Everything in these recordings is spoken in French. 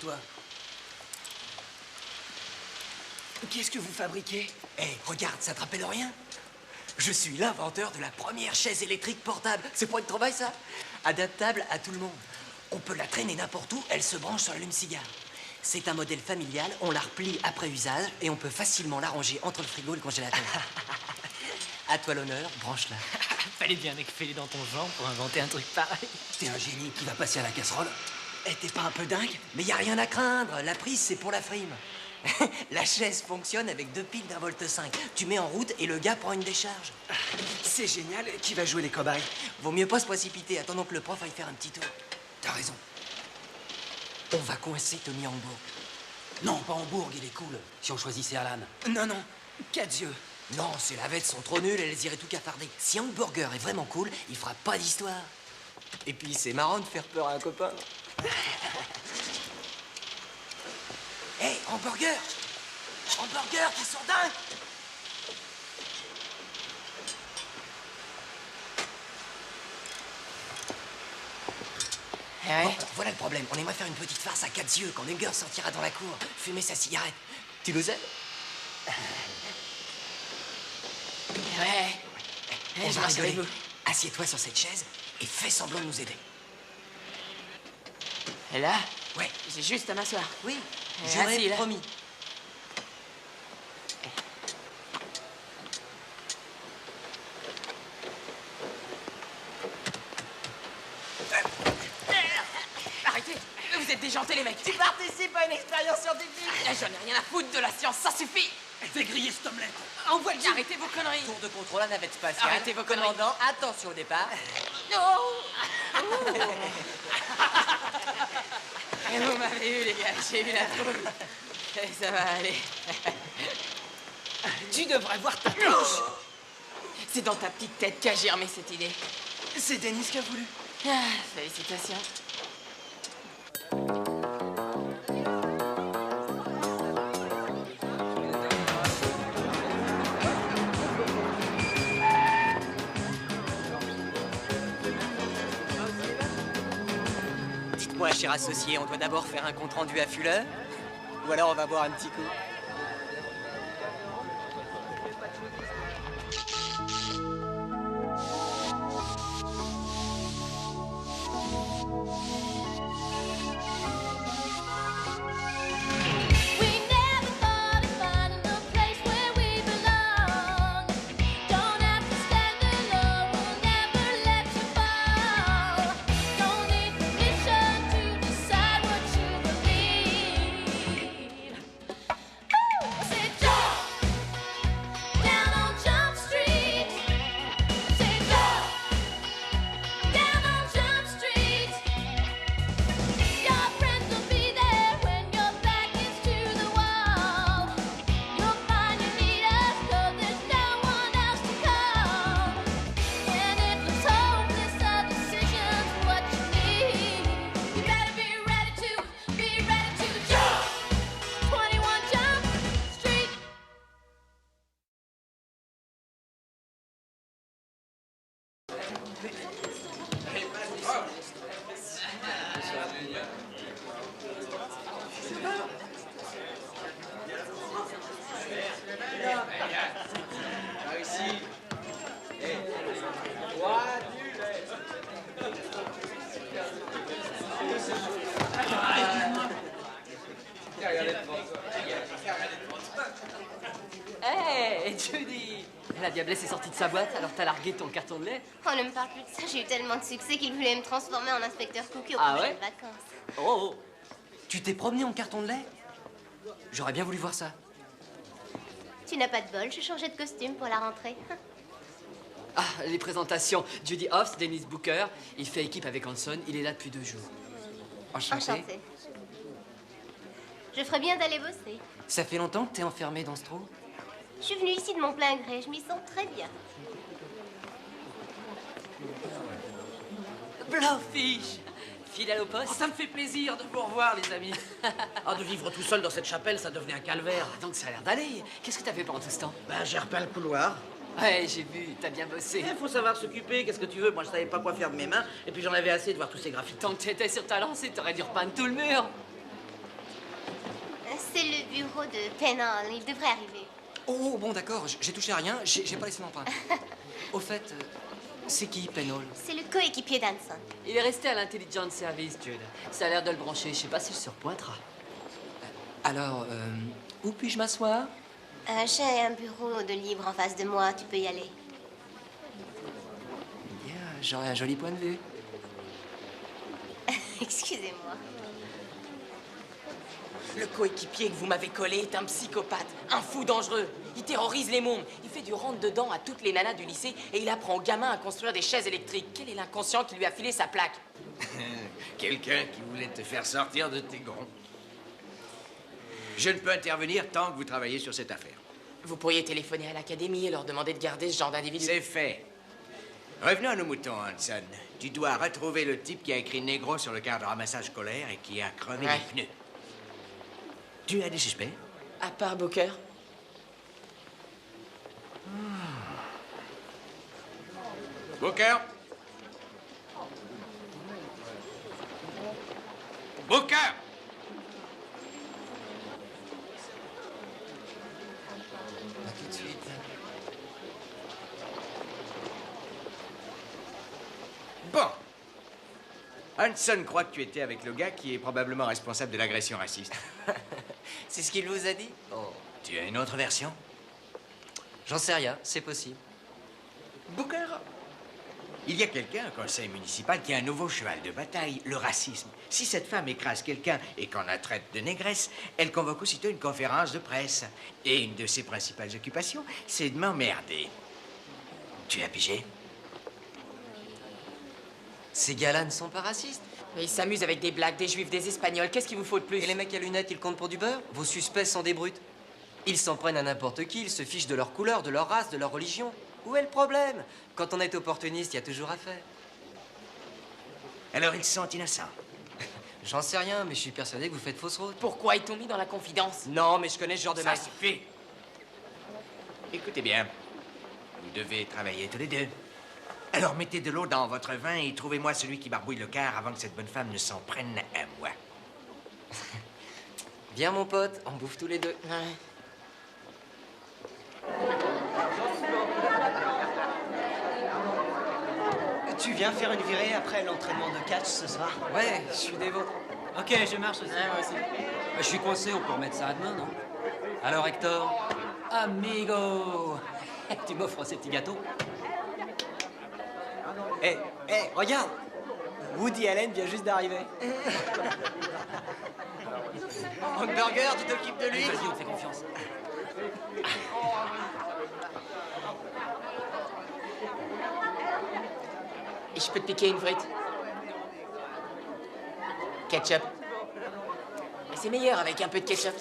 toi. Qu'est-ce que vous fabriquez? Hé, regarde, ça te rappelle rien? Je suis l'inventeur de la première chaise électrique portable. C'est pour une trouvaille, ça? Adaptable à tout le monde. On peut la traîner n'importe où, elle se branche sur l'allume-cigare. C'est un modèle familial, on la replie après usage et on peut facilement la ranger entre le frigo et le congélateur. À toi l'honneur, branche-la. Fallait bien fêler dans ton genre pour inventer un truc pareil. T'es un génie qui va passer à la casserole. Eh, t'es pas un peu dingue? Mais y a rien à craindre, la prise c'est pour la frime. La chaise fonctionne avec 2 piles d'1,5 volt. Tu mets en route et le gars prend une décharge. C'est génial. Qui va jouer les cobayes? Vaut mieux pas se précipiter, attendons que le prof aille faire un petit tour. T'as raison. On va coincer Tony Hambourg. Non, pas Hambourg, il est cool. Si on choisissait Alan. Non, quatre yeux. Non, ces lavettes sont trop nulles, elles iraient tout cafarder. Si Hamburger est vraiment cool, il fera pas d'histoire. Et puis c'est marrant de faire peur à un copain. Hé, hey, Hamburger! Hamburger, t'es sourdin! Ouais. Bon, voilà le problème. On aimerait faire une petite farce à 4 yeux quand Hunger sortira dans la cour, fumer sa cigarette. Tu nous aides? Ouais. On je va marche avec rigoler. vous. Assieds-toi sur cette chaise et fais semblant de nous aider. Et là, Ouais. j'ai juste à m'asseoir. Oui, assis, j'aurais là. promis. Arrêtez. Vous êtes déjantés, les mecs. Tu participes à une expérience scientifique. J'en ai rien à foutre de la science, ça suffit. Fais griller cette omelette. Envoie le Arrêtez vos conneries. Tour de contrôle à navette spatiale. Arrêtez vos conneries. Commandant, attention au départ. Non. Et vous m'avez eu, les gars. J'ai eu la trouille. Ça va aller. Tu devrais voir ta tronche. C'est dans ta petite tête qu'a germé cette idée. C'est Denis qui a voulu. Ah, félicitations. Dites-moi, cher associé, on doit d'abord faire un compte-rendu à Fuller? Ou alors on va boire un petit coup? We never thought of finding a place where we belong. Don't have to stand alone, we'll never let you fall. Don't need permission to decide what you believe. I said jump down on Jump Street. I said jump down on Jump Street. Your friends will be there when your back is to the wall. You'll find you need us 'cause there's no one else to call. And it looks hopeless, a decision's what you need. You better be ready to jump. 21 Jump Street. Hey, Judy. La diablesse est sortie de sa boîte, alors t'as largué ton carton de lait? Oh, ne me parle plus de ça, j'ai eu tellement de succès qu'il voulait me transformer en inspecteur Cookie aux Ah prochaines ouais vacances. Oh, Tu t'es promené en carton de lait? J'aurais bien voulu voir ça. Tu n'as pas de bol, je changeais de costume pour la rentrée. Ah, les présentations. Judy Hoffs, Dennis Booker. Il fait équipe avec Hanson, il est là depuis 2 jours. Enchanté. Enchantée. Je ferais bien d'aller bosser. Ça fait longtemps que t'es enfermé dans ce trou? Je suis venue ici de mon plein gré, je m'y sens très bien. Blowfish. Fidèle au poste. Ça me fait plaisir de vous revoir, les amis. Ah, de vivre tout seul dans cette chapelle, ça devenait un calvaire. Ah, donc ça a l'air d'aller. Qu'est-ce que t'as fait pendant tout ce temps? Ben, j'ai repeint le couloir. Ouais, j'ai vu, t'as bien bossé. Il faut savoir s'occuper, qu'est-ce que tu veux? Moi, je savais pas quoi faire de mes mains, et puis j'en avais assez de voir tous ces graphiques. Tant que t'étais sur ta lancée, t'aurais dû repeindre tout le mur. C'est le bureau de Pennell. Il devrait arriver. Oh, bon, d'accord, j'ai touché à rien, j'ai pas laissé l'empreinte. Au fait, c'est qui, Pennell? C'est le coéquipier d'Hanson. Il est resté à l'Intelligence Service, Jude. Ça a l'air de le brancher. Je sais pas s'il se repointera. Alors, où puis-je m'asseoir? J'ai un bureau de libre en face de moi. Tu peux y aller. Bien, j'aurai un joli point de vue. Excusez-moi. Le coéquipier que vous m'avez collé est un psychopathe, un fou dangereux. Il terrorise les mômes. Il fait du rentre-dedans à toutes les nanas du lycée et il apprend aux gamins à construire des chaises électriques. Quel est l'inconscient qui lui a filé sa plaque? Quelqu'un qui voulait te faire sortir de tes gonds. Je ne peux intervenir tant que vous travaillez sur cette affaire. Vous pourriez téléphoner à l'académie et leur demander de garder ce genre d'individu. C'est fait. Revenons à nos moutons, Hanson. Tu dois retrouver le type qui a écrit Négro sur le cadre de ramassage scolaire et qui a crevé Ouais. les pneus. Tu as des suspects? À part Booker. Booker? Booker! À tout de suite. Bon. Hanson croit que tu étais avec le gars qui est probablement responsable de l'agression raciste. C'est ce qu'il vous a dit? Oh, Tu as une autre version? j'en sais rien, c'est possible. Booker? Il y a quelqu'un au conseil municipal qui a un nouveau cheval de bataille, le racisme. Si cette femme écrase quelqu'un et qu'on la traite de négresse, elle convoque aussitôt une conférence de presse. Et une de ses principales occupations, c'est de m'emmerder. Tu as pigé? Ces gars-là ne sont pas racistes. Mais ils s'amusent avec des blagues, des juifs, des espagnols. Qu'est-ce qu'il vous faut de plus? Et les mecs à lunettes, ils comptent pour du beurre? Vos suspects sont des brutes. Ils s'en prennent à n'importe qui, ils se fichent de leur couleur, de leur race, de leur religion. Où est le problème? Quand on est opportuniste, il y a toujours à faire. Alors ils sont innocents. J'en sais rien, mais je suis persuadé que vous faites fausse route. Pourquoi ils t'ont mis dans la confidence? Non, mais je connais ce genre de Ça mec. suffit. Écoutez bien, vous devez travailler tous les deux. Alors mettez de l'eau dans votre vin et trouvez-moi celui qui barbouille le quart avant que cette bonne femme ne s'en prenne à moi. Viens, mon pote, on bouffe tous les deux. Ouais. Tu viens faire une virée après l'entraînement de catch ce soir? Ouais, je suis des vôtres. Ok, je marche aussi. Ouais, moi aussi. Je suis coincé, on peut remettre ça à demain, non? Alors, Hector? Amigo! Tu m'offres ces petits gâteaux? Eh, regarde! Woody Allen vient juste d'arriver. Hamburger, tu t'occupes de lui? Vas-y, on te fait confiance. Et je peux te piquer une frite? Ketchup. Mais c'est meilleur avec un peu de ketchup.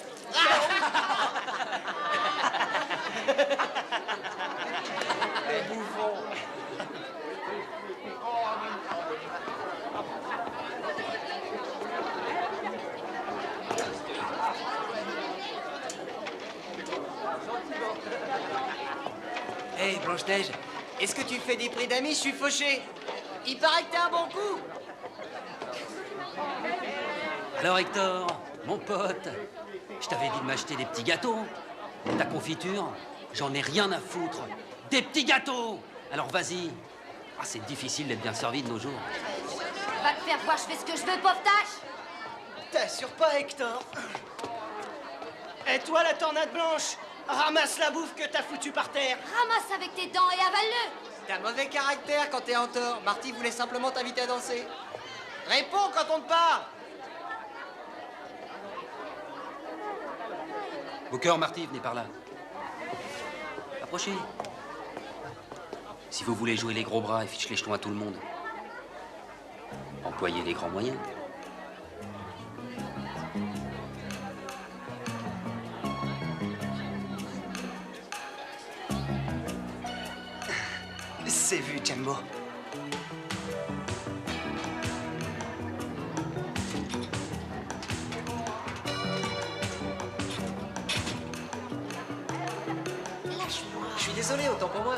Hey, Blanche-Neige, est-ce que tu fais des prix d'amis? Je suis fauché. Il paraît que t'as un bon coup. Alors, Hector, mon pote, je t'avais dit de m'acheter des petits gâteaux. Ta confiture, j'en ai rien à foutre. Des petits gâteaux! Alors, vas-y. Ah, c'est difficile d'être bien servi de nos jours. Va te faire voir, je fais ce que je veux, pauvre tâche. T'assures pas, Hector? Et toi, la tornade blanche? Ramasse la bouffe que t'as foutue par terre. Ramasse avec tes dents et avale-le. T'as mauvais caractère quand t'es en tort. Marty voulait simplement t'inviter à danser. Réponds quand on te parle. Booker, Marty, venez par là. Approchez. Si vous voulez jouer les gros bras et fiche les jetons à tout le monde, employez les grands moyens. C'est vu, Jumbo. Lâche-moi. Je suis désolé, autant pour moi.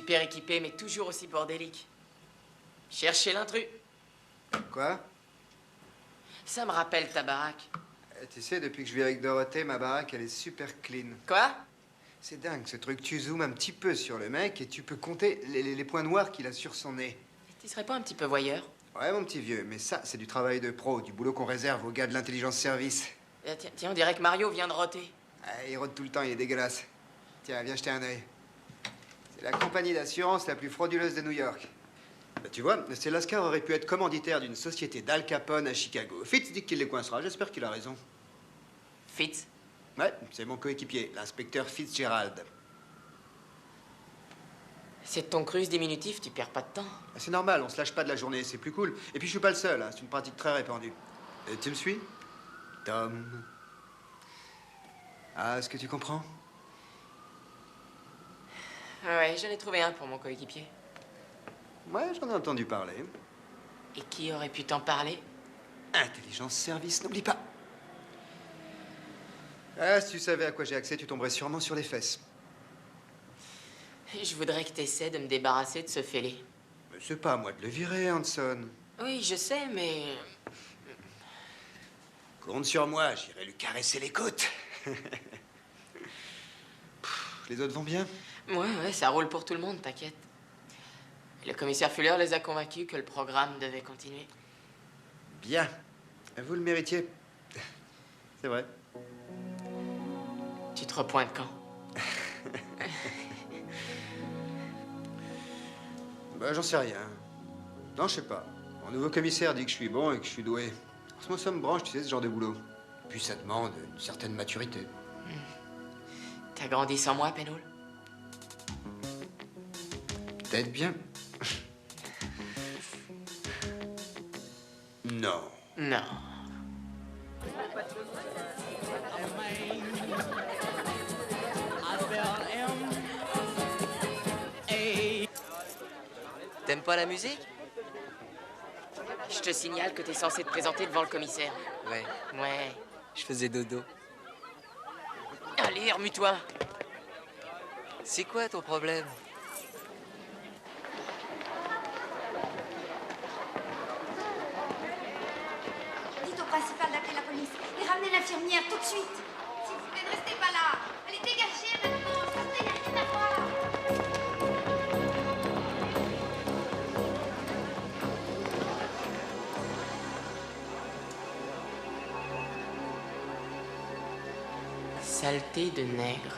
Super équipé, mais toujours aussi bordélique. Cherchez l'intrus. Quoi? Ça me rappelle ta baraque. Tu sais, depuis que je vis avec Dorothée, ma baraque, elle est super clean. Quoi? C'est dingue, ce truc. Tu zoomes un petit peu sur le mec et tu peux compter les points noirs qu'il a sur son nez. Tu serais pas un petit peu voyeur? Ouais, mon petit vieux, mais ça, c'est du travail de pro, du boulot qu'on réserve aux gars de l'intelligence service. Tiens, on dirait que Mario vient de roter. Ah, il rôde tout le temps, il est dégueulasse. Tiens, viens jeter un œil. C'est la compagnie d'assurance la plus frauduleuse de New York. Bah, tu vois, ce Lascar aurait pu être commanditaire d'une société d'Al Capone à Chicago. Fitz dit qu'il les coincera, j'espère qu'il a raison. Fitz? Ouais, c'est mon coéquipier, l'inspecteur Fitzgerald. C'est ton cruise diminutif, tu perds pas de temps. Ah, c'est normal, on se lâche pas de la journée, c'est plus cool. Et puis je suis pas le seul, hein, c'est une pratique très répandue. Tu me suis? Tom. Ah, est-ce que tu comprends? Ouais, j'en ai trouvé un pour mon coéquipier. Ouais, j'en ai entendu parler. Et qui aurait pu t'en parler? Intelligence service, n'oublie pas. Ah, si tu savais à quoi j'ai accès, tu tomberais sûrement sur les fesses. Je voudrais que t'essaies de me débarrasser de ce fêlé. Mais c'est pas à moi de le virer, Hanson. Oui, je sais, mais... Compte sur moi, j'irai lui caresser les côtes. Les autres vont bien? Ouais, ça roule pour tout le monde, t'inquiète. Le commissaire Fuller les a convaincus que le programme devait continuer. Bien. Vous le méritiez. C'est vrai. Tu te repointes quand? Bah, j'en sais rien. Non, je sais pas. Mon nouveau commissaire dit que je suis bon et que je suis doué. Moi, ça me branche, tu sais, ce genre de boulot. Puis ça demande une certaine maturité. T'as grandi sans moi, Penhall? Peut-être bien. Non. Non. T'aimes pas la musique? Je te signale que t'es censé te présenter devant le commissaire. Ouais, Ouais. je faisais dodo. Allez, remue-toi. C'est quoi ton problème? Dites au principal d'appeler la police et ramenez l'infirmière tout de suite. S'il vous plaît, ne restez pas là. Allez, dégagez maintenant. Sortez, il n'y a rien à voir. Saleté de nègre.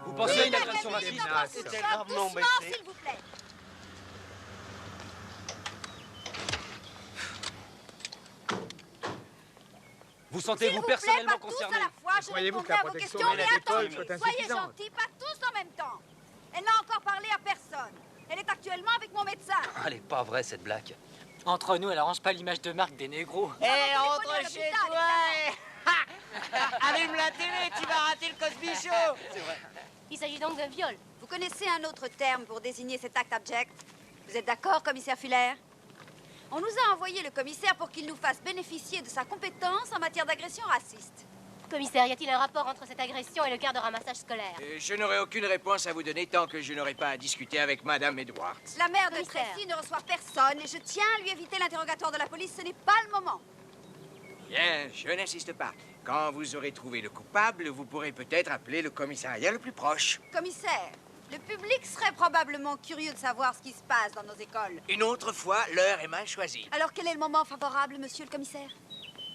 Vous pensez à une agression raciste? C'était gravement Doucement, baissé. s'il vous plaît. Vous S'il sentez-vous vous plaît, personnellement pas tous concerné? à la fois. Je Croyez-vous répondrai que la à vos protection questions, de la mais école attendez. soit Soyez insuffisante? gentils, pas tous en même temps. Elle n'a encore parlé à personne. Elle est actuellement avec mon médecin. Ah, elle est pas vraie, cette blague. Entre nous, elle arrange pas l'image de marque des négros. Eh, rentre rentre chez chez toi, toi Allume la télé, tu vas rater le Cosby Show. Il s'agit donc d'un viol. Vous connaissez un autre terme pour désigner cet acte abject? Vous êtes d'accord, commissaire Fuller? On nous a envoyé le commissaire pour qu'il nous fasse bénéficier de sa compétence en matière d'agression raciste. Commissaire, y a-t-il un rapport entre cette agression et le quart de ramassage scolaire? Je n'aurai aucune réponse à vous donner tant que je n'aurai pas à discuter avec Madame Edwards. La mère de Commissaire. Tracy ne reçoit personne et je tiens à lui éviter l'interrogatoire de la police. Ce n'est pas le moment. Bien, je n'insiste pas. Quand vous aurez trouvé le coupable, vous pourrez peut-être appeler le commissariat le plus proche. Commissaire, le public serait probablement curieux de savoir ce qui se passe dans nos écoles. Une autre fois, l'heure est mal choisie. Alors quel est le moment favorable, monsieur le commissaire?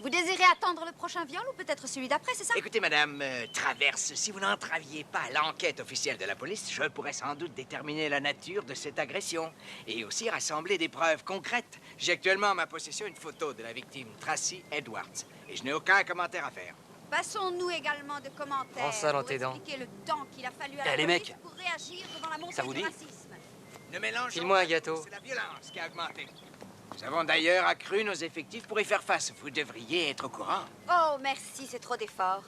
Vous désirez attendre le prochain viol ou peut-être celui d'après, c'est ça? Écoutez, Madame Traverse, si vous n'entraviez pas l'enquête officielle de la police, je pourrais sans doute déterminer la nature de cette agression et aussi rassembler des preuves concrètes. J'ai actuellement en ma possession une photo de la victime, Tracy Edwards, et je n'ai aucun commentaire à faire. Passons-nous également de commentaires Prends ça dans pour tes dents. expliquer le temps qu'il a fallu à la Eh, les police mecs, pour réagir devant la montée ça vous du dit racisme. Ne mélangeons File-moi un pas, gâteau. C'est la violence qui a augmenté. Nous avons d'ailleurs accru nos effectifs pour y faire face. Vous devriez être au courant. Oh, merci, c'est trop d'efforts.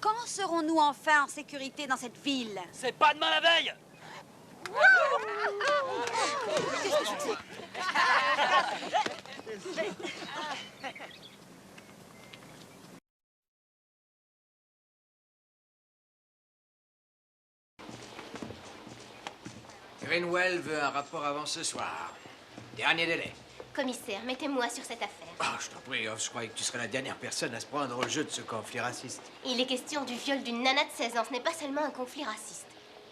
Quand serons-nous enfin en sécurité dans cette ville? C'est pas demain la veille! Greenwell veut un rapport avant ce soir. Dernier délai. Commissaire, mettez-moi sur cette affaire. Oh, je t'en prie, Hoff, je croyais que tu serais la dernière personne à se prendre au jeu de ce conflit raciste. Il est question du viol d'une nana de 16 ans. Ce n'est pas seulement un conflit raciste.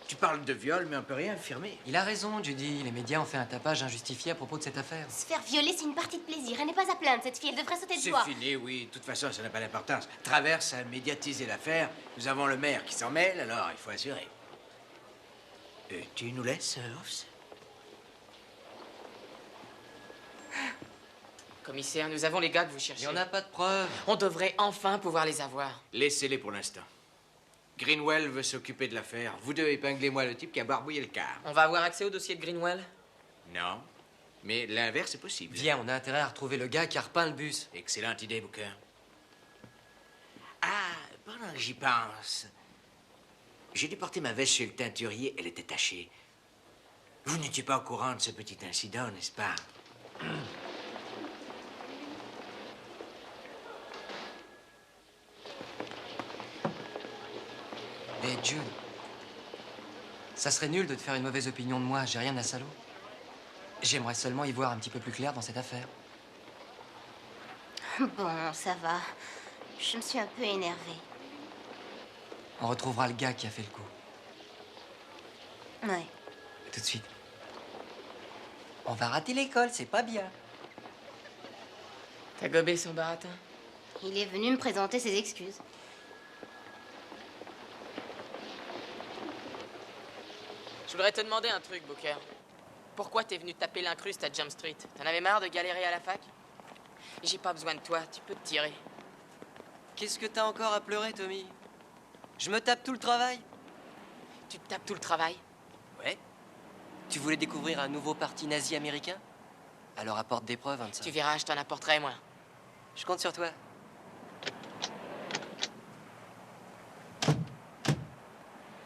Tu parles de viol, mais on peut rien affirmer. Il a raison, Judy. Les médias ont fait un tapage injustifié à propos de cette affaire. Se faire violer, c'est une partie de plaisir. Elle n'est pas à plaindre, cette fille. Elle devrait sauter de C'est joie. fini, oui. De toute façon, ça n'a pas d'importance. Traverse a médiatisé l'affaire. Nous avons le maire qui s'en mêle, alors il faut assurer. Tu nous laisses, Hoff? Commissaire, nous avons les gars que vous Il cherchez. n'y en a pas de preuves. On devrait enfin pouvoir les avoir. Laissez-les pour l'instant. Greenwell veut s'occuper de l'affaire. Vous deux, épinglez-moi le type qui a barbouillé le car. On va avoir accès au dossier de Greenwell? Non, mais l'inverse est possible. Viens, on a intérêt à retrouver le gars qui a repeint le bus. Excellente idée, Booker. Ah, pendant que j'y pense, j'ai dû porter ma veste chez le teinturier, elle était tachée. Vous n'étiez pas au courant de ce petit incident, n'est-ce pas? Hé, Jude. Ça serait nul de te faire une mauvaise opinion de moi. J'ai rien à salaud. J'aimerais seulement y voir un petit peu plus clair dans cette affaire. Bon, ça va. Je me suis un peu énervée. On retrouvera le gars qui a fait le coup. Ouais. Tout de suite. On va rater l'école, c'est pas bien. T'as gobé son baratin? Il est venu me présenter ses excuses. Je voudrais te demander un truc, Booker. Pourquoi t'es venu taper l'incruste à Jump Street? T'en avais marre de galérer à la fac? J'ai pas besoin de toi, tu peux te tirer. Qu'est-ce que t'as encore à pleurer, Tommy? Je me tape tout le travail. Tu te tapes tout le travail? Ouais. Tu voulais découvrir un nouveau parti nazi américain? Alors apporte des preuves, Hanson. Tu verras, je t'en apporterai, moi. Je compte sur toi.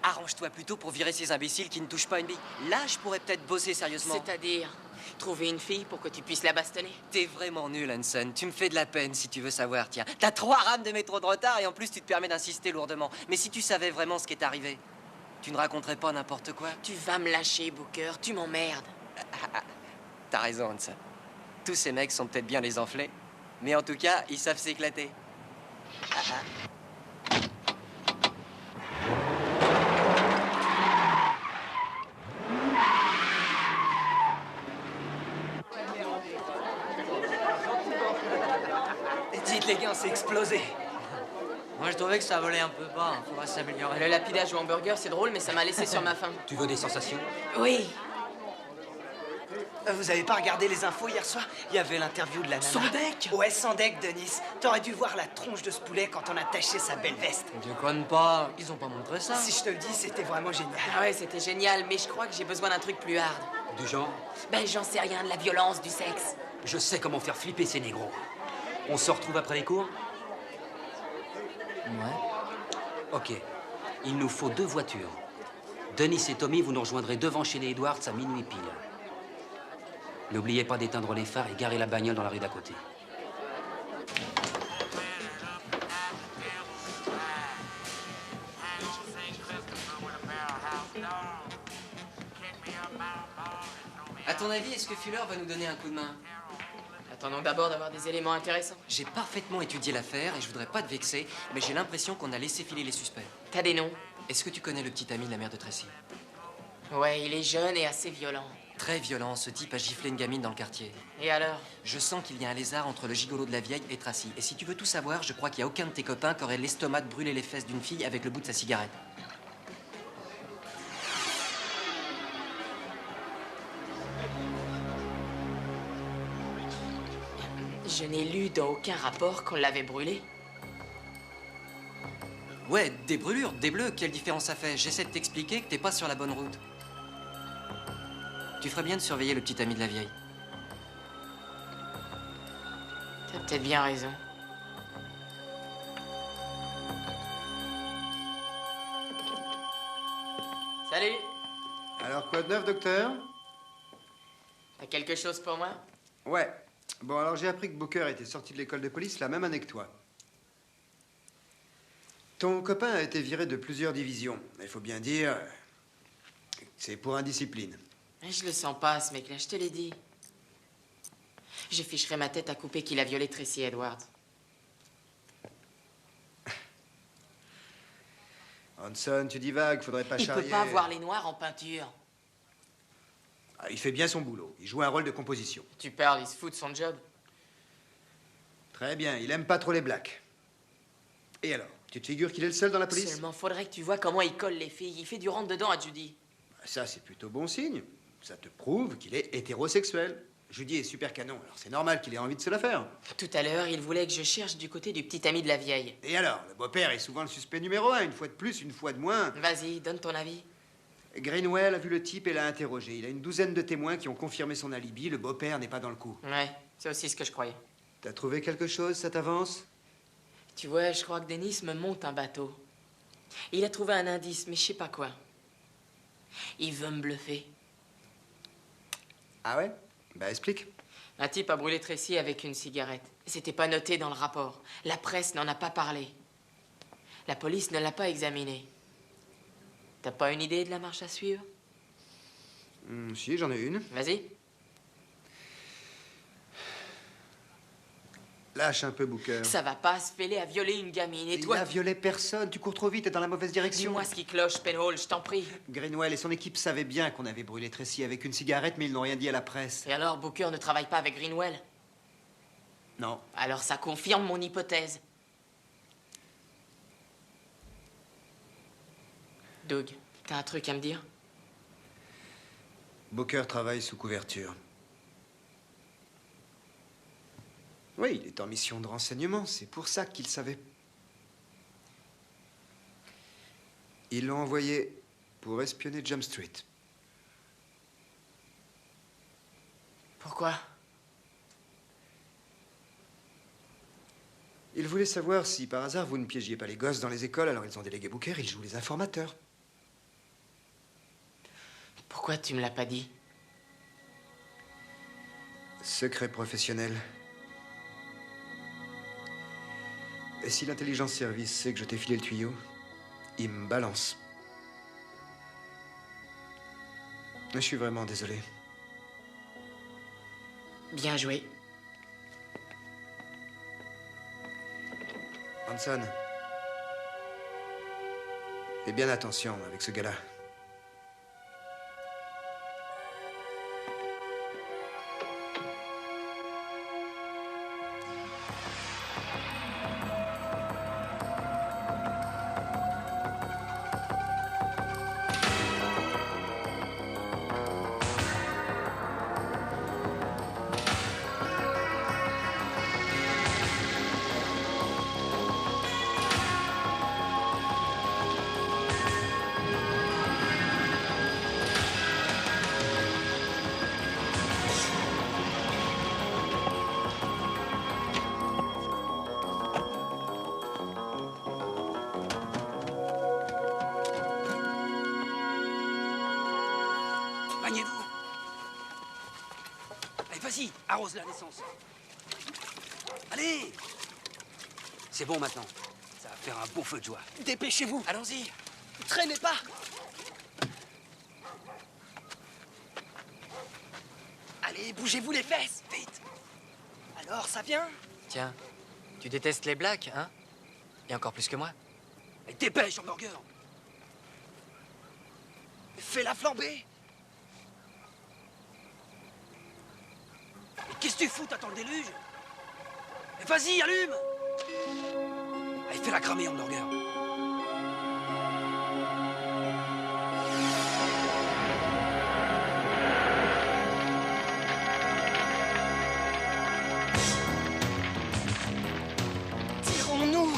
Arrange-toi plutôt pour virer ces imbéciles qui ne touchent pas une bille. Là, je pourrais peut-être bosser sérieusement. C'est-à-dire, trouver une fille pour que tu puisses la bastonner? T'es vraiment nul, Hanson. Tu me fais de la peine, si tu veux savoir, tiens. T'as 3 rames de métro de retard et en plus, tu te permets d'insister lourdement. Mais si tu savais vraiment ce qui est arrivé, tu ne raconterais pas n'importe quoi. Tu vas me lâcher, Booker, tu m'emmerdes. T'as raison, Hanson. Tous ces mecs sont peut-être bien les enflés, mais en tout cas, ils savent s'éclater. Dites les gars, c'est explosé. Moi, je trouvais que ça volait un peu bas. Faudra s'améliorer. Le lapidage au hamburger, c'est drôle, mais ça m'a laissé sur ma faim. Tu veux des sensations? Oui. Vous avez pas regardé les infos hier soir? Il y avait l'interview de la nana. Sandek? Ouais, Sandek, Denis. T'aurais dû voir la tronche de ce poulet quand on a taché sa belle veste. Déconne pas. Ils ont pas montré ça. Si je te le dis, c'était vraiment génial. Ah ouais, c'était génial, mais je crois que j'ai besoin d'un truc plus hard. Du genre? Ben, j'en sais rien, de la violence, du sexe. Je sais comment faire flipper ces négros. On se retrouve après les cours? Ouais. Ok. Il nous faut 2 voitures. Denis et Tommy, vous nous rejoindrez devant chez les Edwards à minuit pile. N'oubliez pas d'éteindre les phares et garer la bagnole dans la rue d'à côté. À ton avis, est-ce que Fuller va nous donner un coup de main? Attendons d'abord d'avoir des éléments intéressants. J'ai parfaitement étudié l'affaire et je voudrais pas te vexer, mais j'ai l'impression qu'on a laissé filer les suspects. T'as des noms? Est-ce que tu connais le petit ami de la mère de Tracy? Ouais, il est jeune et assez violent. Très violent, ce type a giflé une gamine dans le quartier. Et alors? Je sens qu'il y a un lézard entre le gigolo de la vieille et Tracy. Et si tu veux tout savoir, je crois qu'il n'y a aucun de tes copains qui aurait l'estomac de brûler les fesses d'une fille avec le bout de sa cigarette. Je n'ai lu dans aucun rapport qu'on l'avait brûlé. Ouais, des brûlures, des bleus, quelle différence ça fait? J'essaie de t'expliquer que t'es pas sur la bonne route. Tu ferais bien de surveiller le petit ami de la vieille. T'as peut-être bien raison. Salut! Alors, quoi de neuf, docteur? T'as quelque chose pour moi? Ouais. Bon, alors j'ai appris que Booker était sorti de l'école de police la même année que toi. Ton copain a été viré de plusieurs divisions. Il faut bien dire, c'est pour indiscipline. Je le sens pas, ce mec-là, je te l'ai dit. Je ficherai ma tête à couper qu'il a violé Tracy Edwards. Hanson, tu divagues, faudrait pas Il charrier. peut pas voir les noirs en peinture. Ah, il fait bien son boulot. Il joue un rôle de composition. Tu parles, il se fout de son job. Très bien, il aime pas trop les blacks. Et alors, tu te figures qu'il est le seul dans la police? Seulement, faudrait que tu vois comment il colle les filles. Il fait du rentre-dedans à Judy. Ça, c'est plutôt bon signe. Ça te prouve qu'il est hétérosexuel. Judy est super canon, alors c'est normal qu'il ait envie de se la faire. Tout à l'heure, il voulait que je cherche du côté du petit ami de la vieille. Et alors, le beau-père est souvent le suspect numéro 1, une fois de plus, une fois de moins. Vas-y, donne ton avis. Greenwell a vu le type et l'a interrogé. Il a une douzaine de témoins qui ont confirmé son alibi. Le beau-père n'est pas dans le coup. Ouais, c'est aussi ce que je croyais. T'as trouvé quelque chose, ça t'avance? Tu vois, je crois que Dennis me monte un bateau. Il a trouvé un indice, mais je sais pas quoi. Il veut me bluffer. Ah ouais? Bah explique. Un type a brûlé Tracy avec une cigarette. C'était pas noté dans le rapport. La presse n'en a pas parlé. La police ne l'a pas examiné. T'as pas une idée de la marche à suivre? Si, j'en ai une. Vas-y. Lâche un peu, Booker. Ça va pas se fêler à violer une gamine. Et Il toi, a violé personne. Tu cours trop vite, t'es dans la mauvaise direction. dis-moi ce qui cloche, Penhall, je t'en prie. Greenwell et son équipe savaient bien qu'on avait brûlé Tracy avec une cigarette, mais ils n'ont rien dit à la presse. Et alors, Booker ne travaille pas avec Greenwell? Non. Alors ça confirme mon hypothèse. Doug, t'as un truc à me dire? Booker travaille sous couverture. Oui, il est en mission de renseignement. C'est pour ça qu'il savait. Ils l'ont envoyé pour espionner Jump Street. Pourquoi? Ils voulaient savoir si, par hasard, vous ne piégiez pas les gosses dans les écoles, alors ils ont délégué Booker, ils jouent les informateurs. Pourquoi tu me l'as pas dit? Secret professionnel. Et si l'intelligence service sait que je t'ai filé le tuyau, il me balance. Je suis vraiment désolé. Bien joué. Hanson. Fais bien attention avec ce gars-là. Bagnez-vous. Allez, vas-y, arrose la naissance. Allez. C'est bon maintenant. Ça va faire un beau feu de joie. Dépêchez-vous. Allons-y. Traînez pas. Allez, bougez-vous les fesses. Vite. Alors, ça vient? Tiens, tu détestes les blacks, hein? Et encore plus que moi. Et dépêche, hamburger. Fais la flambée. Mais qu'est-ce que tu fous? T'attends le déluge? Mais vas-y, allume. Allez, fais la cramer, hamburger. Tirons-nous.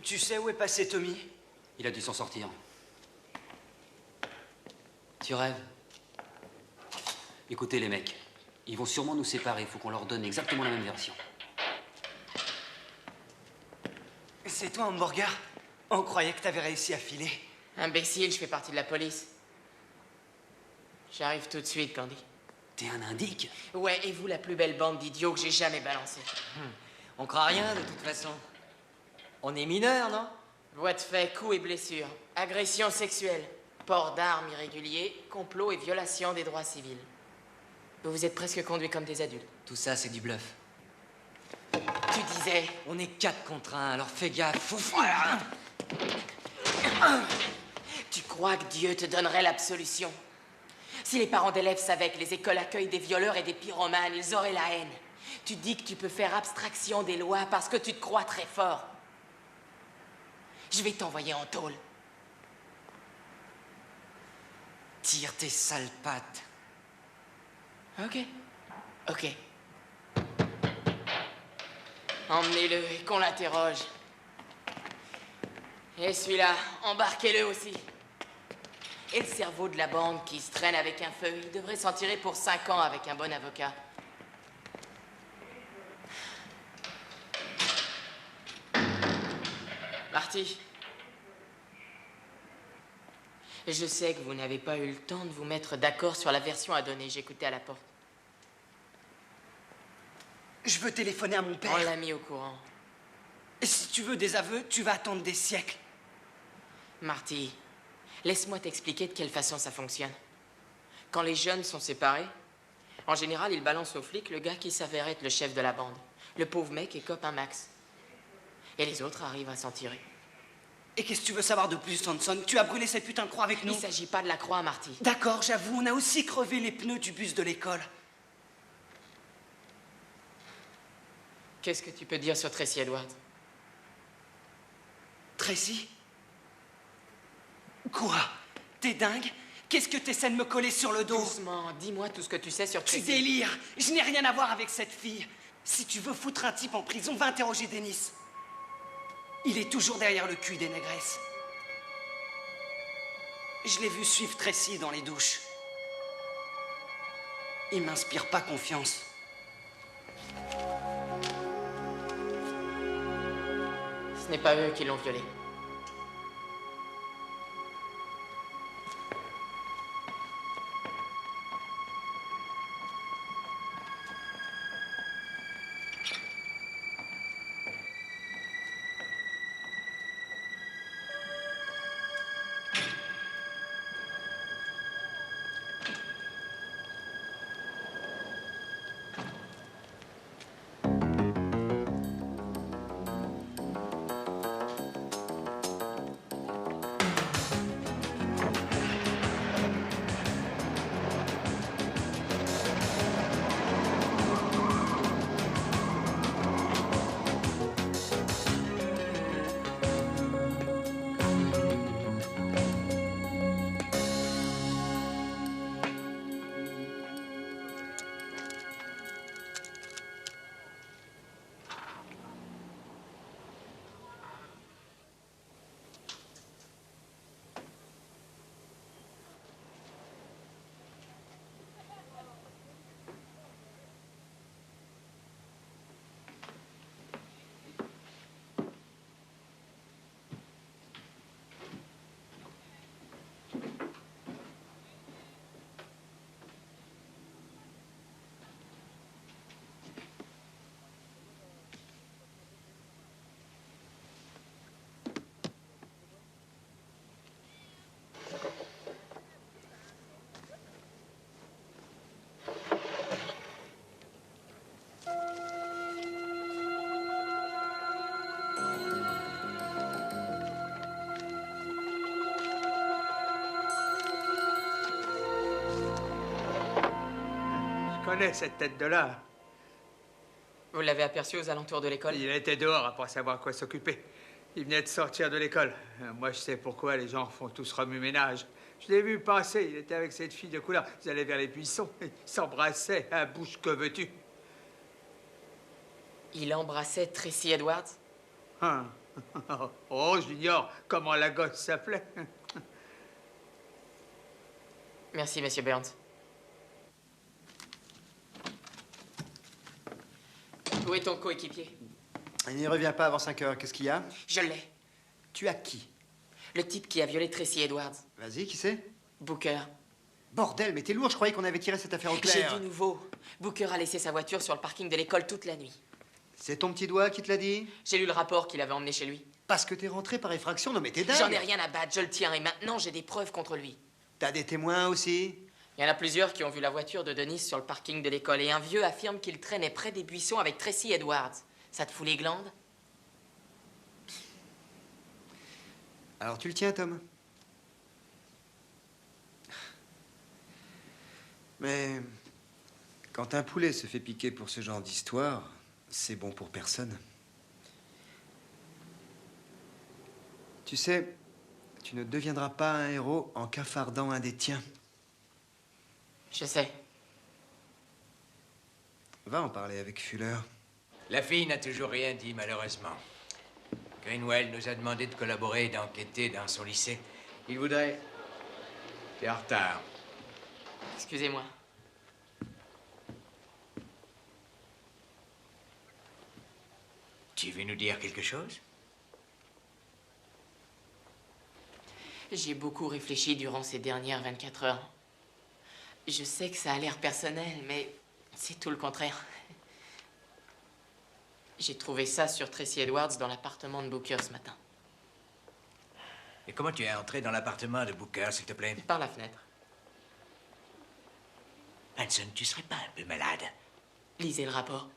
Tu sais où est passé Tommy? Il a dû s'en sortir. Tu rêves? Écoutez les mecs, ils vont sûrement nous séparer. Faut qu'on leur donne exactement la même version. C'est toi, Hamburger? On croyait que t'avais réussi à filer. Imbécile, je fais partie de la police. J'arrive tout de suite, Candy. T'es un indique? Ouais, et vous, la plus belle bande d'idiots que j'ai jamais balancée. On croit rien de toute façon. On est mineurs, non? Voies de fait, coups et blessures, agression sexuelle, port d'armes irréguliers, complot et violation des droits civils. Vous vous êtes presque conduits comme des adultes. Tout ça, c'est du bluff. Tu disais... On est 4 contre 1, alors fais gaffe. Fouf. Tu crois que Dieu te donnerait l'absolution? Si les parents d'élèves savaient que les écoles accueillent des violeurs et des pyromanes, ils auraient la haine. Tu dis que tu peux faire abstraction des lois parce que tu te crois très fort. Je vais t'envoyer en tôle. Tire tes sales pattes. Ok. Ok. Emmenez-le et qu'on l'interroge. Et celui-là, embarquez-le aussi. Et le cerveau de la bande qui se traîne avec un feu, il devrait s'en tirer pour 5 ans avec un bon avocat. Marty. Je sais que vous n'avez pas eu le temps de vous mettre d'accord sur la version à donner. J'écoutais à la porte. Je veux téléphoner à mon père. On l'a mis au courant. Et si tu veux des aveux, tu vas attendre des siècles. Marty, laisse-moi t'expliquer de quelle façon ça fonctionne. Quand les jeunes sont séparés, en général, ils balancent aux flics le gars qui s'avère être le chef de la bande. Le pauvre mec est copain max. Et les autres arrivent à s'en tirer. Et qu'est-ce que tu veux savoir de plus, Hanson? Tu as brûlé cette putain de croix avec nous. Il s'agit pas de la croix, Marty. D'accord, j'avoue, on a aussi crevé les pneus du bus de l'école. Qu'est-ce que tu peux dire sur Tracy Edwards? Tracy? Quoi? T'es dingue? Qu'est-ce que t'essaies de me coller sur le dos? Doucement, dis-moi tout ce que tu sais sur Tu Tracy. délires! Je n'ai rien à voir avec cette fille. Si tu veux foutre un type en prison, va interroger Dennis. Il est toujours derrière le cul des négresses. Je l'ai vu suivre Tracy dans les douches. Il m'inspire pas confiance. Ce n'est pas eux qui l'ont violée. Je connais cette tête de là. Vous l'avez aperçu aux alentours de l'école? Il était dehors à pas savoir quoi s'occuper. Il venait de sortir de l'école. Moi, je sais pourquoi les gens font tous remue-ménage. Je l'ai vu passer, il était avec cette fille de couleur. Ils allaient vers les buissons, ils s'embrassaient à bouche, que veux-tu? Il embrassait Tracy Edwards? Ah, Oh, j'ignore comment la gosse s'appelait. Merci, monsieur Burns. Où est ton coéquipier? Il n'y revient pas avant 5 heures. Qu'est-ce qu'il y a? Je l'ai. Tu as qui? Le type qui a violé Tracy Edwards. Vas-y, qui c'est? Booker. Bordel, mais t'es lourd, je croyais qu'on avait tiré cette affaire au J'ai clair. du nouveau. Booker a laissé sa voiture sur le parking de l'école toute la nuit. C'est ton petit doigt qui te l'a dit? J'ai lu le rapport qu'il avait emmené chez lui. Parce que t'es rentré par effraction? Non mais t'es dingue! J'en ai rien à battre, je le tiens, et maintenant j'ai des preuves contre lui. T'as des témoins aussi? Il y en a plusieurs qui ont vu la voiture de Denis sur le parking de l'école, et un vieux affirme qu'il traînait près des buissons avec Tracy Edwards. Ça te fout les glandes? Alors tu le tiens, Tom? Mais quand un poulet se fait piquer pour ce genre d'histoire, c'est bon pour personne. Tu sais, tu ne deviendras pas un héros en cafardant un des tiens. Je sais. Va en parler avec Fuller. La fille n'a toujours rien dit, malheureusement. Greenwell nous a demandé de collaborer et d'enquêter dans son lycée. Il voudrait... T'es en retard. Excusez-moi. Tu veux nous dire quelque chose? J'ai beaucoup réfléchi durant ces dernières 24 heures. Je sais que ça a l'air personnel, mais c'est tout le contraire. J'ai trouvé ça sur Tracy Edwards dans l'appartement de Booker ce matin. Et comment tu es entré dans l'appartement de Booker, s'il te plaît? Par la fenêtre. Hanson, tu serais pas un peu malade? Lisez le rapport.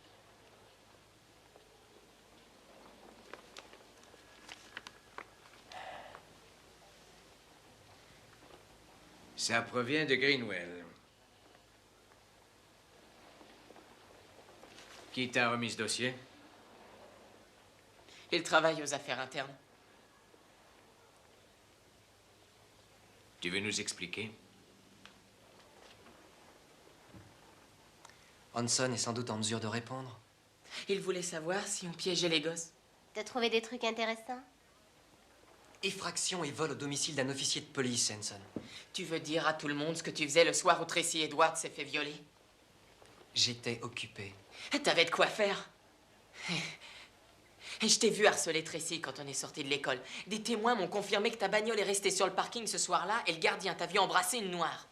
Ça provient de Greenwell. Qui t'a remis ce dossier? Il travaille aux affaires internes. Tu veux nous expliquer? Hanson est sans doute en mesure de répondre. Il voulait savoir si on piégeait les gosses. T'as trouvé des trucs intéressants? Effraction et vol au domicile d'un officier de police, Hanson. Tu veux dire à tout le monde ce que tu faisais le soir où Tracy Edwards s'est fait violer? J'étais occupé. T'avais de quoi faire. Et je t'ai vu harceler Tracy quand on est sorti de l'école. Des témoins m'ont confirmé que ta bagnole est restée sur le parking ce soir-là et le gardien t'a vu embrasser une noire.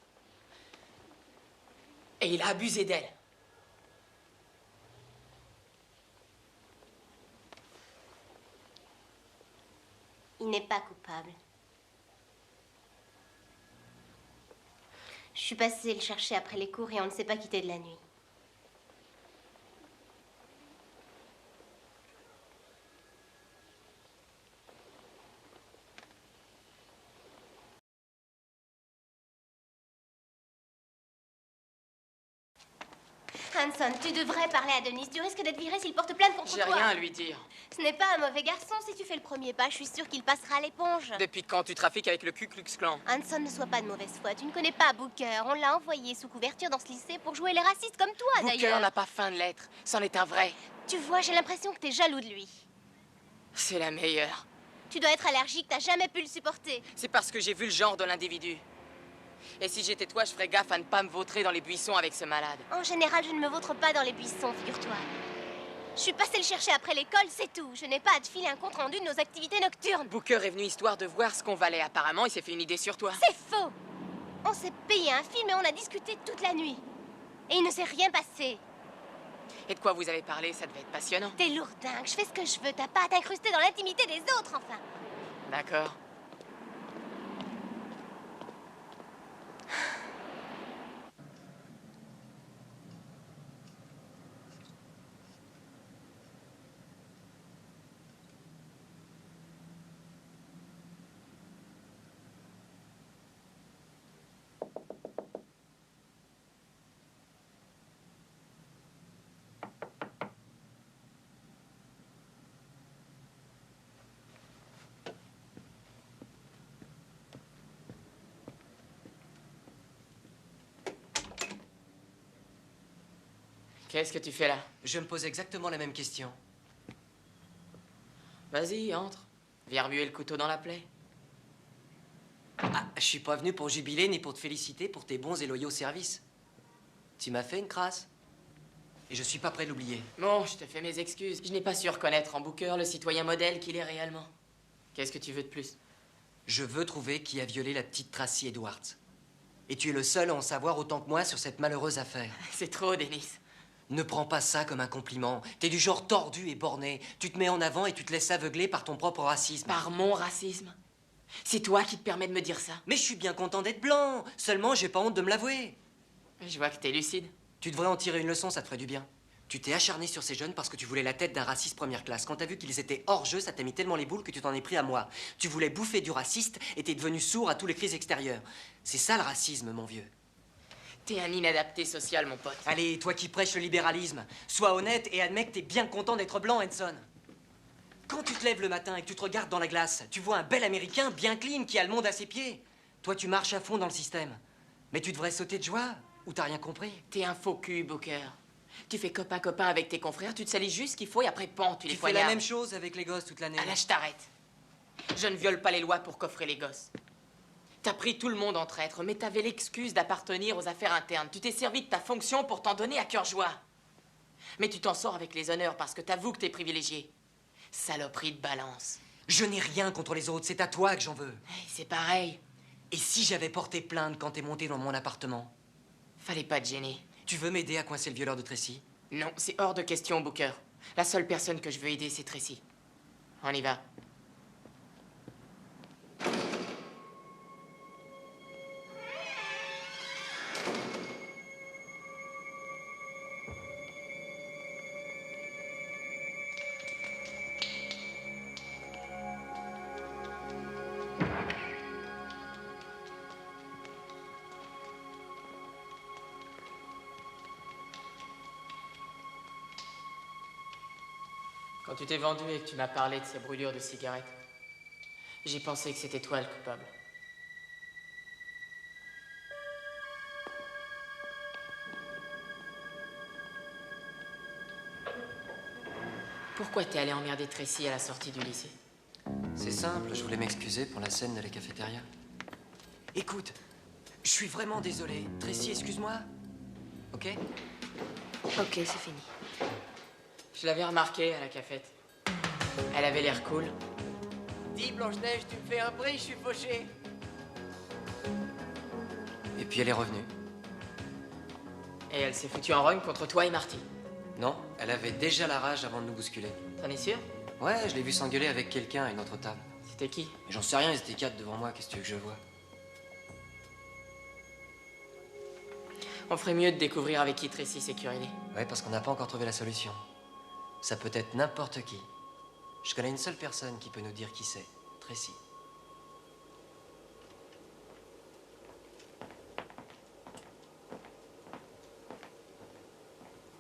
Et il a abusé d'elle. Il n'est pas coupable. Je suis passée le chercher après les cours et on ne s'est pas quitté de la nuit. Hanson, tu devrais parler à Denise. Tu risques d'être viré s'il porte plainte contre J'ai toi. rien à lui dire. Ce n'est pas un mauvais garçon. Si tu fais le premier pas, je suis sûre qu'il passera à l'éponge. Depuis quand tu trafiques avec le Ku Klux Klan? Hanson, ne sois pas de mauvaise foi. Tu ne connais pas Booker. On l'a envoyé sous couverture dans ce lycée pour jouer les racistes comme toi, Booker d'ailleurs. n'a pas faim de l'être. C'en est un vrai. Tu vois, j'ai l'impression que t'es jaloux de lui. C'est la meilleure. Tu dois être allergique. T'as jamais pu le supporter. C'est parce que j'ai vu le genre de l'individu. Et si j'étais toi, je ferais gaffe à ne pas me vautrer dans les buissons avec ce malade. En général, je ne me vautre pas dans les buissons, figure-toi. Je suis passée le chercher après l'école, c'est tout. Je n'ai pas à te filer un compte-rendu de nos activités nocturnes. Booker est venu histoire de voir ce qu'on valait. Apparemment, il s'est fait une idée sur toi. C'est faux. On s'est payé un film et on a discuté toute la nuit. Et il ne s'est rien passé. Et de quoi vous avez parlé? Ça devait être passionnant. T'es lourdingue, je fais ce que je veux. T'as pas à t'incruster dans l'intimité des autres, enfin. D'accord. Qu'est-ce que tu fais là? Je me pose exactement la même question. Vas-y, entre. Viens remuer le couteau dans la plaie. Ah, je suis pas venu pour jubiler ni pour te féliciter pour tes bons et loyaux services. Tu m'as fait une crasse. Et je suis pas prêt de l'oublier. Bon, je te fais mes excuses. Je n'ai pas su reconnaître en Booker le citoyen modèle qu'il est réellement. Qu'est-ce que tu veux de plus? Je veux trouver qui a violé la petite Tracy Edwards. Et tu es le seul à en savoir autant que moi sur cette malheureuse affaire. C'est trop, Dennis. Ne prends pas ça comme un compliment. T'es du genre tordu et borné. Tu te mets en avant et tu te laisses aveugler par ton propre racisme. Par mon racisme? C'est toi qui te permets de me dire ça? Mais je suis bien content d'être blanc. Seulement, j'ai pas honte de me l'avouer. Je vois que t'es lucide. Tu devrais en tirer une leçon, ça te ferait du bien. Tu t'es acharné sur ces jeunes parce que tu voulais la tête d'un raciste première classe. Quand t'as vu qu'ils étaient hors jeu, ça t'a mis tellement les boules que tu t'en es pris à moi. Tu voulais bouffer du raciste et t'es devenu sourd à tous les cris extérieurs. C'est ça le racisme, mon vieux. T'es un inadapté social, mon pote. Allez, toi qui prêches le libéralisme, sois honnête et admets que t'es bien content d'être blanc, Henson. Quand tu te lèves le matin et que tu te regardes dans la glace, tu vois un bel Américain bien clean qui a le monde à ses pieds. Toi, tu marches à fond dans le système. Mais tu devrais sauter de joie, ou t'as rien compris? T'es un faux cul, Booker. Tu fais copain-copain avec tes confrères, tu te salis juste ce qu'il faut et après, pan, tu les Tu fais poignardes. la même chose avec les gosses toute l'année. Ah là, je t'arrête. Je ne viole pas les lois pour coffrer les gosses. T'as pris tout le monde en traître, mais t'avais l'excuse d'appartenir aux affaires internes. Tu t'es servi de ta fonction pour t'en donner à cœur joie. Mais tu t'en sors avec les honneurs parce que t'avoues que t'es privilégié. Saloperie de balance. Je n'ai rien contre les autres, c'est à toi que j'en veux. Hey, c'est pareil. Et si j'avais porté plainte quand t'es monté dans mon appartement? Fallait pas te gêner. Tu veux m'aider à coincer le violeur de Tracy? Non, c'est hors de question, Booker. La seule personne que je veux aider, c'est Tracy. On y va. Quand tu t'es vendu et que tu m'as parlé de ces brûlures de cigarettes, j'ai pensé que c'était toi le coupable. Pourquoi t'es allé emmerder Tracy à la sortie du lycée? C'est simple, je voulais m'excuser pour la scène de la cafétéria. Écoute, je suis vraiment désolé. Tracy, excuse-moi. Ok? Ok, c'est fini. Je l'avais remarqué à la cafette. Elle avait l'air cool. Dis, Blanche-Neige, tu me fais un prix, je suis fauché. Et puis elle est revenue. Et elle s'est foutue en rogne contre toi et Marty. Non, elle avait déjà la rage avant de nous bousculer. T'en es sûr? Ouais, je l'ai vu s'engueuler avec quelqu'un à une autre table. C'était qui? Mais j'en sais rien, ils étaient 4 devant moi, qu'est-ce que tu veux que je vois? On ferait mieux de découvrir avec qui Tracy s'est querellée. Ouais, parce qu'on n'a pas encore trouvé la solution. Ça peut être n'importe qui. Je connais une seule personne qui peut nous dire qui c'est. Tracy.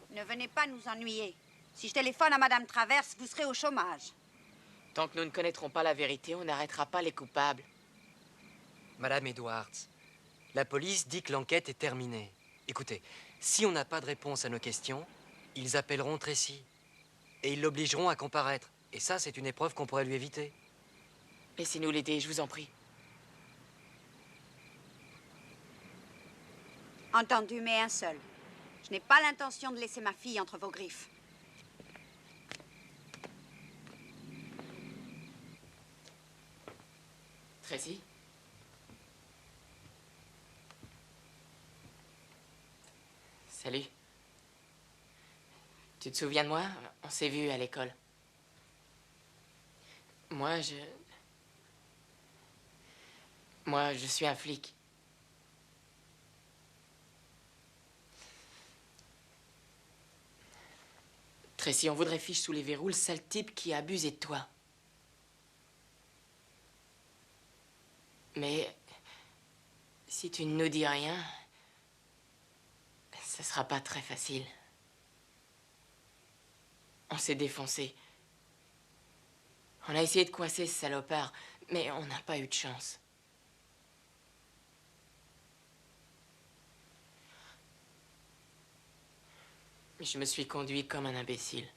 Ne venez pas nous ennuyer. Si je téléphone à Madame Traverse, vous serez au chômage. Tant que nous ne connaîtrons pas la vérité, on n'arrêtera pas les coupables. Madame Edwards, la police dit que l'enquête est terminée. Écoutez, si on n'a pas de réponse à nos questions, ils appelleront Tracy. Et ils l'obligeront à comparaître. Et ça, c'est une épreuve qu'on pourrait lui éviter. Laissez-nous l'aider, je vous en prie. Entendu, mais un seul. Je n'ai pas l'intention de laisser ma fille entre vos griffes. Tracy? Salut. Tu te souviens de moi? On s'est vus à l'école. Moi, je suis un flic. Tracy, on voudrait fiche sous les verrous le sale type qui a abusé de toi. Mais si tu ne nous dis rien, ce sera pas très facile. On s'est défoncé. On a essayé de coincer ce salopard, mais on n'a pas eu de chance. Je me suis conduit comme un imbécile.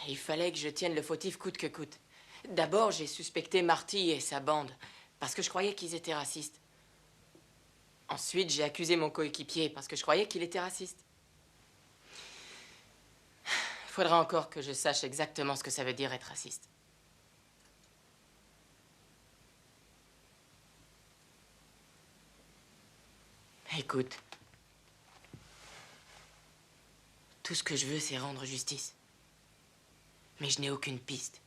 Il fallait que je tienne le fautif coûte que coûte. D'abord, j'ai suspecté Marty et sa bande, parce que je croyais qu'ils étaient racistes. Ensuite, j'ai accusé mon coéquipier, parce que je croyais qu'il était raciste. Il faudra encore que je sache exactement ce que ça veut dire être raciste. Écoute, tout ce que je veux, c'est rendre justice. Mais je n'ai aucune piste.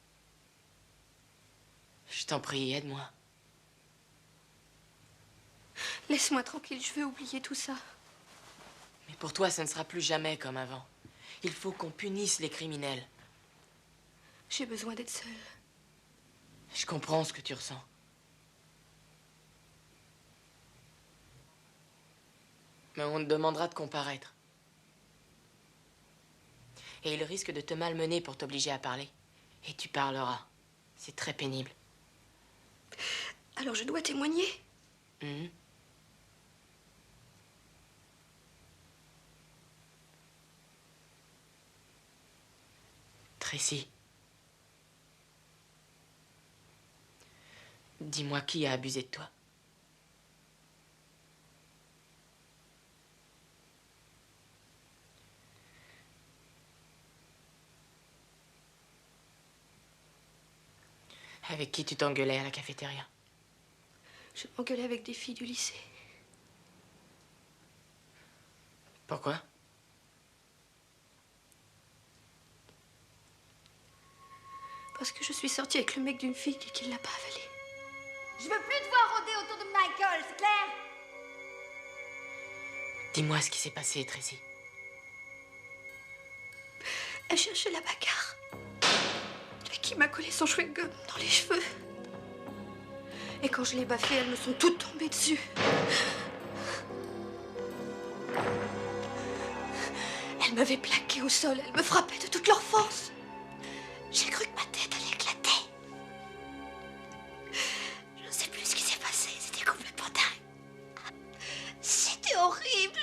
Je t'en prie, aide-moi. Laisse-moi tranquille, je veux oublier tout ça. Mais pour toi, ça ne sera plus jamais comme avant. Il faut qu'on punisse les criminels. J'ai besoin d'être seule. Je comprends ce que tu ressens. Mais on te demandera de comparaître. Et il risque de te malmener pour t'obliger à parler. Et tu parleras. C'est très pénible. Alors je dois témoigner? Mhm. Tracy. Dis-moi qui a abusé de toi. Avec qui tu t'engueulais à la cafétéria? Je m'engueulais avec des filles du lycée. Pourquoi? Parce que je suis sortie avec le mec d'une fille et qu'il l'a pas avalé. Je veux plus te voir rôder autour de Michael, c'est clair? Dis-moi ce qui s'est passé, Tracy. Elle cherchait la bagarre. Et qui m'a collé son chewing-gum dans les cheveux. Et quand je l'ai baffée, elles me sont toutes tombées dessus. Elles m'avaient plaqué au sol, elles me frappaient de toute leur force. J'ai cru que ma tête allait éclater. Je ne sais plus ce qui s'est passé, c'était complètement dingue. C'était horrible.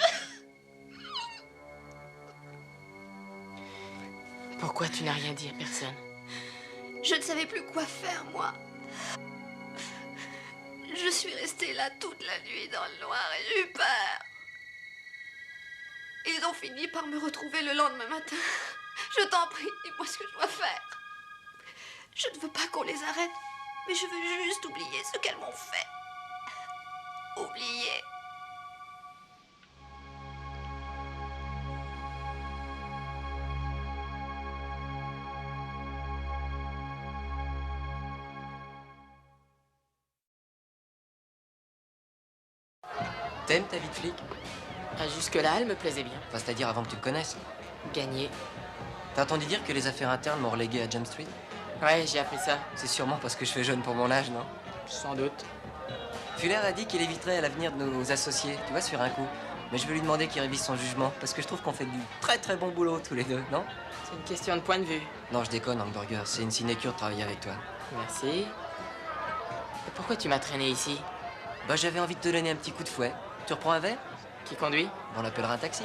Pourquoi tu n'as rien dit à personne? Je ne savais plus quoi faire, moi. Je suis restée là toute la nuit dans le noir et j'ai eu peur. Ils ont fini par me retrouver le lendemain matin. Je t'en prie, dis-moi ce que je dois faire. Je ne veux pas qu'on les arrête, mais je veux juste oublier ce qu'elles m'ont fait. Oublier. T'aimes ta vie de flic? Ah, jusque-là, elle me plaisait bien. Enfin, c'est-à-dire avant que tu le connaisses. Gagné. T'as entendu dire que les affaires internes m'ont relégué à Jump Street? Ouais, j'ai appris ça. C'est sûrement parce que je fais jeune pour mon âge, non? Sans doute. Fuller a dit qu'il éviterait à l'avenir de nous associer, tu vois, sur un coup. Mais je vais lui demander qu'il révise son jugement, parce que je trouve qu'on fait du très très bon boulot tous les deux, non? C'est une question de point de vue. Non, je déconne, Hamburger. C'est une sinécure de travailler avec toi. Merci. Et pourquoi tu m'as traîné ici? Bah, j'avais envie de te donner un petit coup de fouet. Tu reprends un verre? Qui conduit? On l'appellera un taxi.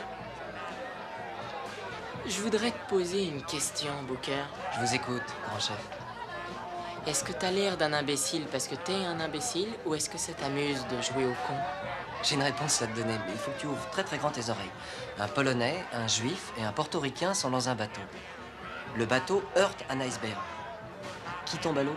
Je voudrais te poser une question, Booker. Je vous écoute, grand chef. Est-ce que t'as l'air d'un imbécile parce que t'es un imbécile ou est-ce que ça t'amuse de jouer au con? J'ai une réponse à te donner, mais il faut que tu ouvres très très grand tes oreilles. Un Polonais, un Juif et un Portoricain sont dans un bateau. Le bateau heurte un iceberg. Qui tombe à l'eau?